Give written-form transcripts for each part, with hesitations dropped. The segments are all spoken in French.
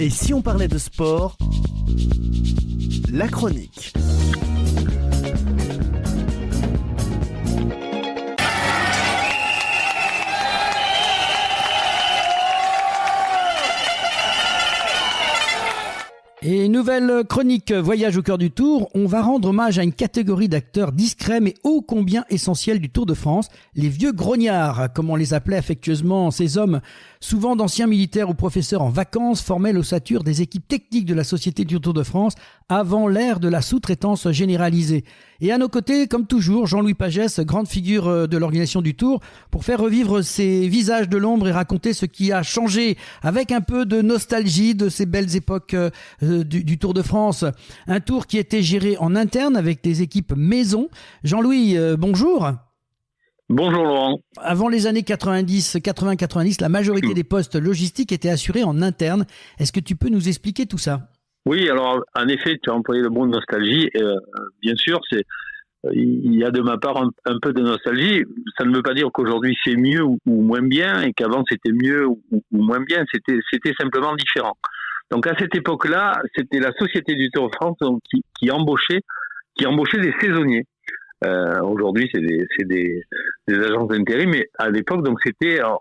Et si on parlait de sport, la chronique. Et nouvelle chronique Voyage au cœur du Tour, on va rendre hommage à une catégorie d'acteurs discrets mais ô combien essentiels du Tour de France, les vieux grognards, comme on les appelait affectueusement. Ces hommes, souvent d'anciens militaires ou professeurs en vacances, formaient l'ossature des équipes techniques de la Société du Tour de France avant l'ère de la sous-traitance généralisée. Et à nos côtés, comme toujours, Jean-Louis Pagès, grande figure de l'organisation du Tour, pour faire revivre ces visages de l'ombre et raconter ce qui a changé avec un peu de nostalgie de ces belles époques du Tour de France. Un tour qui était géré en interne avec des équipes maison. Jean-Louis, bonjour. Bonjour Laurent. Avant les années 80-90, la majorité des postes logistiques étaient assurés en interne. Est-ce que tu peux nous expliquer tout ça ? Oui, alors en effet, tu as employé le mot nostalgie. Bien sûr, il y a de ma part un peu de nostalgie. Ça ne veut pas dire qu'aujourd'hui c'est mieux ou moins bien et qu'avant c'était mieux ou moins bien. C'était simplement différent. Donc à cette époque-là, c'était la Société du Tour de France qui embauchait des saisonniers. Aujourd'hui, c'est des agences d'intérim, mais à l'époque, donc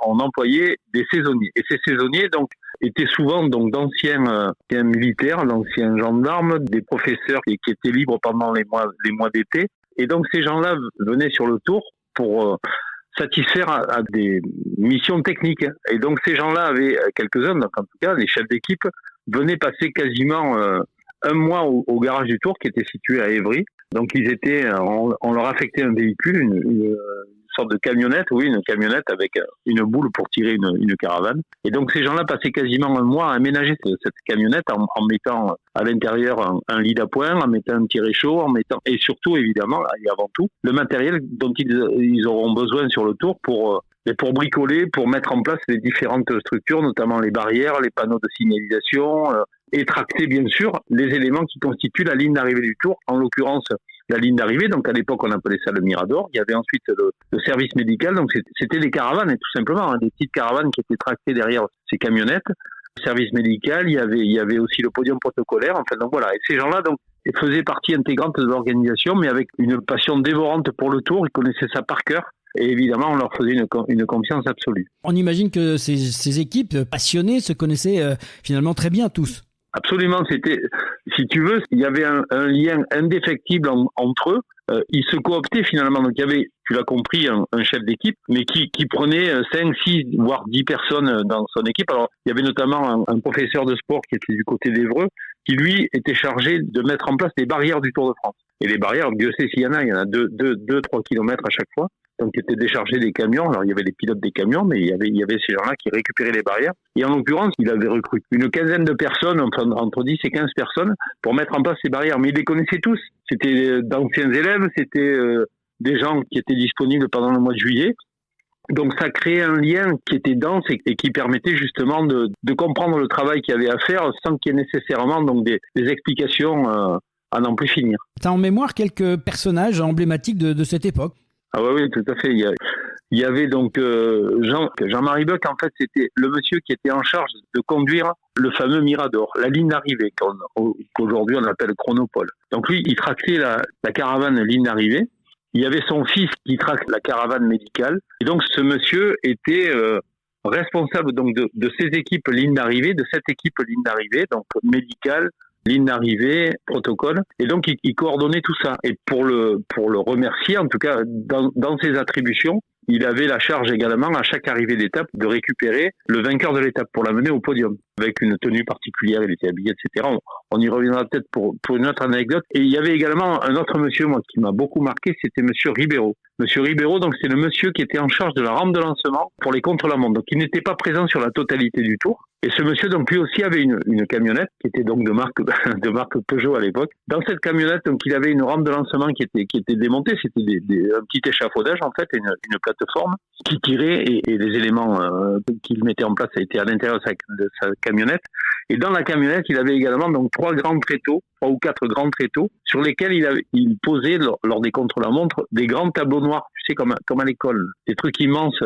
on employait des saisonniers. Et ces saisonniers, donc, étaient souvent donc d'anciens militaires, d'anciens gendarmes, des professeurs qui étaient libres pendant les mois d'été. Et donc ces gens-là venaient sur le Tour pour satisfaire à des missions techniques. Et donc ces gens-là avaient quelques-uns, donc en tout cas les chefs d'équipe, venaient passer quasiment un mois au garage du Tour qui était situé à Évry. Donc on leur affectait un véhicule, une sorte de camionnette, une camionnette avec une boule pour tirer une caravane. Et donc ces gens-là passaient quasiment un mois à aménager cette camionnette en mettant à l'intérieur un lit d'appoint, en mettant un petit réchaud, et surtout évidemment, et avant tout, le matériel dont ils auront besoin sur le Tour pour bricoler, pour mettre en place les différentes structures, notamment les barrières, les panneaux de signalisation, et tracter bien sûr les éléments qui constituent la ligne d'arrivée du Tour, en l'occurrence la ligne d'arrivée. Donc à l'époque on appelait ça le Mirador. Il y avait ensuite le service médical, donc c'était des caravanes, et tout simplement des petites caravanes qui étaient tractées derrière ces camionnettes. Le service médical, il y avait aussi le podium protocolaire. Enfin donc voilà, et ces gens-là donc faisaient partie intégrante de l'organisation, mais avec une passion dévorante pour le Tour. Ils connaissaient ça par cœur. Et évidemment, on leur faisait une confiance absolue. On imagine que ces équipes passionnées se connaissaient finalement très bien tous. Absolument, si tu veux, il y avait un lien indéfectible entre eux. Ils se cooptaient finalement. Donc il y avait, tu l'as compris, un chef d'équipe, mais qui prenait 5, 6, voire 10 personnes dans son équipe. Alors il y avait notamment un professeur de sport qui était du côté d'Évreux, qui lui était chargé de mettre en place les barrières du Tour de France. Et les barrières, Dieu sait s'il y en a 2-3 kilomètres à chaque fois. Donc, qui étaient déchargés des camions. Alors, il y avait les pilotes des camions, mais il y avait ces gens-là qui récupéraient les barrières. Et en l'occurrence, il avait recruté une quinzaine de personnes, entre 10 et 15 personnes, pour mettre en place ces barrières. Mais ils les connaissaient tous. C'était d'anciens élèves, c'était des gens qui étaient disponibles pendant le mois de juillet. Donc, ça créait un lien qui était dense et qui permettait justement de comprendre le travail qu'il y avait à faire sans qu'il y ait nécessairement donc des explications à n'en plus finir. Tu as en mémoire quelques personnages emblématiques de cette époque ? Ah oui, tout à fait. Il y avait donc Jean-Marie Boeck, en fait, c'était le monsieur qui était en charge de conduire le fameux Mirador, la ligne d'arrivée, qu'aujourd'hui on appelle Chronopole. Donc lui, il tractait la caravane ligne d'arrivée. Il y avait son fils qui tracte la caravane médicale. Et donc ce monsieur était responsable donc de ces équipes ligne d'arrivée, de cette équipe ligne d'arrivée, donc médicale, ligne d'arrivée, protocole, et donc il coordonnait tout ça. Et pour le remercier, en tout cas dans ses attributions, il avait la charge également à chaque arrivée d'étape de récupérer le vainqueur de l'étape pour l'amener au podium avec une tenue particulière. Il était habillé, etc. On y reviendra peut-être pour une autre anecdote. Et il y avait également un autre monsieur, moi, qui m'a beaucoup marqué, c'était monsieur Ribeiro. Monsieur Ribeiro, donc c'est le monsieur qui était en charge de la rampe de lancement pour les contre-la-montre. Donc il n'était pas présent sur la totalité du Tour. Et ce monsieur, donc lui aussi avait une camionnette qui était donc de marque Peugeot à l'époque. Dans cette camionnette, donc il avait une rampe de lancement qui était démontée. C'était un petit échafaudage en fait, une plateforme plateforme qui tirait et les éléments qu'il mettait en place, ça a été à l'intérieur de sa camionnette. Et dans la camionnette, il avait également donc 3 ou 4 grands tréteaux sur lesquels il posait lors des contre-la-montre des grands tableaux noirs, tu sais, comme à l'école, des trucs immenses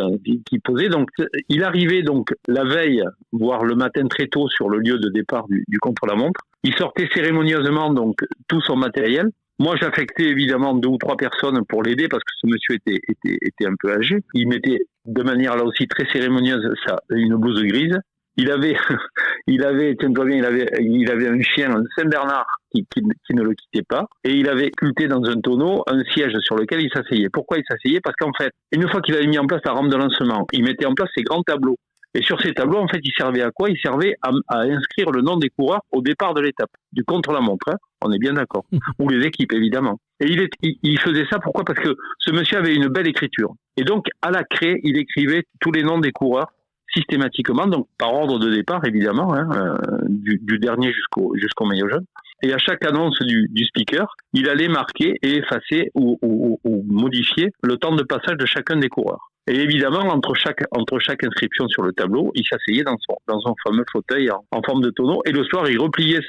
qu'il posait. Donc il arrivait donc la veille, voire le matin très tôt sur le lieu de départ du contre-la-montre. Il sortait cérémonieusement donc tout son matériel. Moi, j'affectais évidemment 2 ou 3 personnes pour l'aider parce que ce monsieur était un peu âgé. Il mettait de manière là aussi très cérémonieuse une blouse grise. Il avait, tiens-toi bien, il avait un chien, un Saint-Bernard qui ne le quittait pas, et il avait culté dans un tonneau un siège sur lequel il s'asseyait. Pourquoi il s'asseyait? Parce qu'en fait, une fois qu'il avait mis en place la rampe de lancement, il mettait en place ces grands tableaux. Et sur ces tableaux, en fait, il servait à quoi? Il servait à inscrire le nom des coureurs au départ de l'étape, du contre-la-montre, hein, on est bien d'accord, ou les équipes, évidemment. Et il faisait ça, pourquoi? Parce que ce monsieur avait une belle écriture. Et donc, à la craie, il écrivait tous les noms des coureurs, systématiquement, donc par ordre de départ, évidemment, hein, du dernier jusqu'au maillot jaune. Et à chaque annonce du speaker, il allait marquer et effacer ou modifier le temps de passage de chacun des coureurs. Et évidemment, entre chaque inscription sur le tableau, il s'asseyait dans son fameux fauteuil en forme de tonneau. Et le soir, il repliait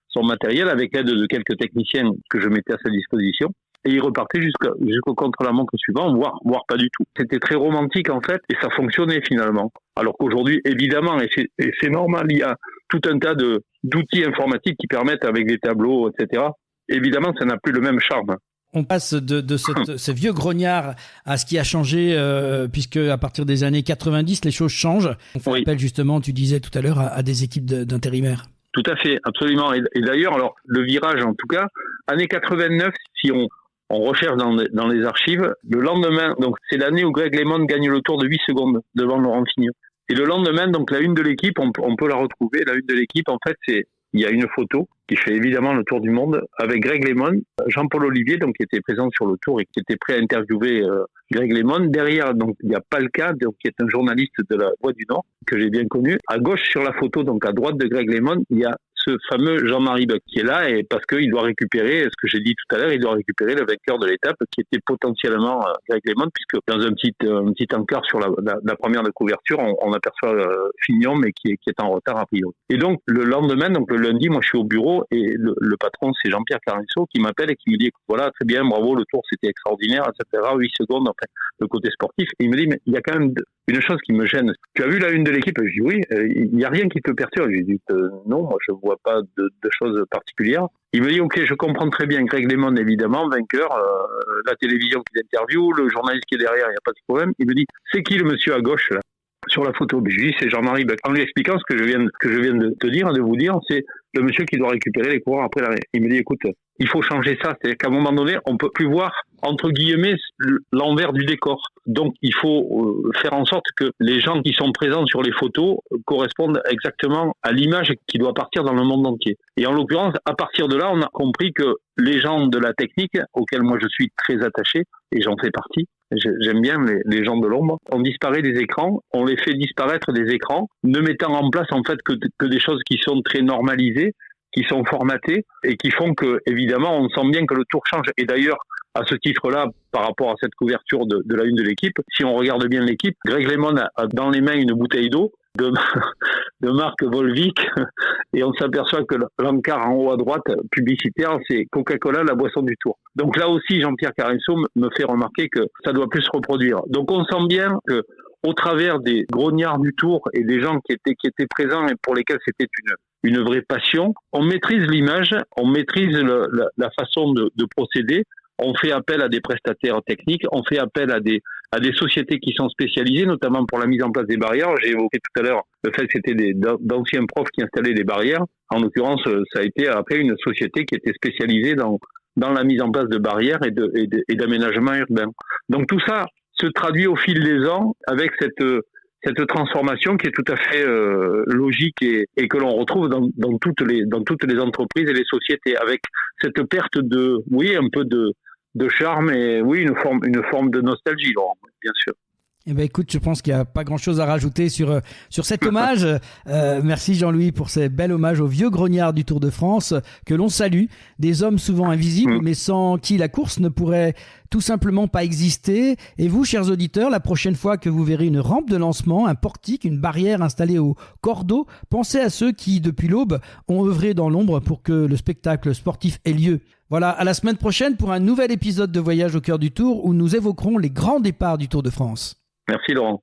son matériel avec l'aide de quelques techniciens que je mettais à sa disposition. Et il repartait jusqu'au contre-la-montre suivant, voire pas du tout. C'était très romantique en fait, et ça fonctionnait finalement. Alors qu'aujourd'hui, évidemment, et c'est normal, il y a tout un tas d'outils informatiques qui permettent avec des tableaux, etc. Évidemment, ça n'a plus le même charme. On passe de ce vieux grognard à ce qui a changé, puisque à partir des années 90, les choses changent. On fait appel justement, tu disais tout à l'heure, à des équipes d'intérimaires. Tout à fait, absolument. Et d'ailleurs, alors le virage en tout cas, années 89, si on recherche dans les archives, le lendemain, donc c'est l'année où Greg LeMond gagne le Tour de 8 secondes devant Laurent Fignon. Et le lendemain, donc la une de l'équipe, on peut la retrouver. La une de l'équipe, en fait, il y a une photo qui fait évidemment le tour du monde avec Greg LeMond, Jean-Paul Olivier, donc qui était présent sur le tour et qui était prêt à interviewer Greg LeMond. Derrière, donc il y a Palka, donc qui est un journaliste de la Voix du Nord que j'ai bien connu. À gauche sur la photo, donc à droite de Greg LeMond, il y a ce fameux Jean-Marie Buck qui est là, et parce qu'il doit récupérer, ce que j'ai dit tout à l'heure, il doit récupérer le vainqueur de l'étape qui était potentiellement Greg LeMond, puisque dans un petit encart sur la première de couverture, on aperçoit Fignon, mais qui est en retard a priori. Et donc le lendemain, donc le lundi, moi je suis au bureau et le patron c'est Jean-Pierre Carenceau qui m'appelle et qui me dit voilà, très bien, bravo, le tour c'était extraordinaire, etc. 8 secondes, enfin le côté sportif. Et il me dit mais il y a quand même une chose qui me gêne. Tu as vu la une de l'équipe? Je dis oui. Il n'y a rien qui te perturbe? Je dis non, moi je vois pas de choses particulières. Il me dit ok, je comprends très bien. Greg LeMond évidemment vainqueur, la télévision qui l'interviewe, le journaliste qui est derrière, il n'y a pas de problème. Il me dit c'est qui le monsieur à gauche là sur la photo? Je lui dis c'est Jean-Marie Buck. En lui expliquant ce que je viens de te dire, de vous dire, c'est le monsieur qui doit récupérer les coureurs après l'arrêt. Il me dit écoute, il faut changer ça, c'est-à-dire qu'à un moment donné, on peut plus voir entre guillemets l'envers du décor. Donc il faut faire en sorte que les gens qui sont présents sur les photos correspondent exactement à l'image qui doit partir dans le monde entier. Et en l'occurrence, à partir de là, on a compris que les gens de la technique, auxquels moi je suis très attaché, et j'en fais partie, j'aime bien les gens de l'ombre, on disparaît des écrans, on les fait disparaître des écrans, ne mettant en place en fait que des choses qui sont très normalisées, qui sont formatées et qui font que, évidemment, on sent bien que le tour change. Et d'ailleurs, à ce titre-là, par rapport à cette couverture de la une de l'équipe, si on regarde bien l'équipe, Greg LeMond a dans les mains une bouteille d'eau de marque Volvic et on s'aperçoit que l'encart en haut à droite publicitaire, c'est Coca-Cola, la boisson du Tour. Donc là aussi, Jean-Pierre Carenceau me fait remarquer que ça doit plus se reproduire. Donc on sent bien que au travers des grognards du Tour et des gens qui étaient présents et pour lesquels c'était une vraie passion, on maîtrise l'image, on maîtrise la façon de procéder, on fait appel à des prestataires techniques, on fait appel à des sociétés qui sont spécialisées, notamment pour la mise en place des barrières. J'ai évoqué tout à l'heure le fait que c'était d'anciens profs qui installaient des barrières. En l'occurrence, ça a été après une société qui était spécialisée dans la mise en place de barrières et d'aménagement urbain. Donc tout ça se traduit au fil des ans avec cette transformation qui est tout à fait logique et que l'on retrouve dans toutes les entreprises et les sociétés, avec cette perte un peu de charme et oui, une forme de nostalgie, Laurent, bien sûr. Eh ben écoute, je pense qu'il n'y a pas grand-chose à rajouter sur cet hommage. Merci Jean-Louis pour ces bels hommages aux vieux grognards du Tour de France que l'on salue. Des hommes souvent invisibles, mais sans qui la course ne pourrait tout simplement pas exister. Et vous, chers auditeurs, la prochaine fois que vous verrez une rampe de lancement, un portique, une barrière installée au cordeau, pensez à ceux qui, depuis l'aube, ont œuvré dans l'ombre pour que le spectacle sportif ait lieu. Voilà, à la semaine prochaine pour un nouvel épisode de Voyage au cœur du Tour où nous évoquerons les grands départs du Tour de France. Merci Laurent.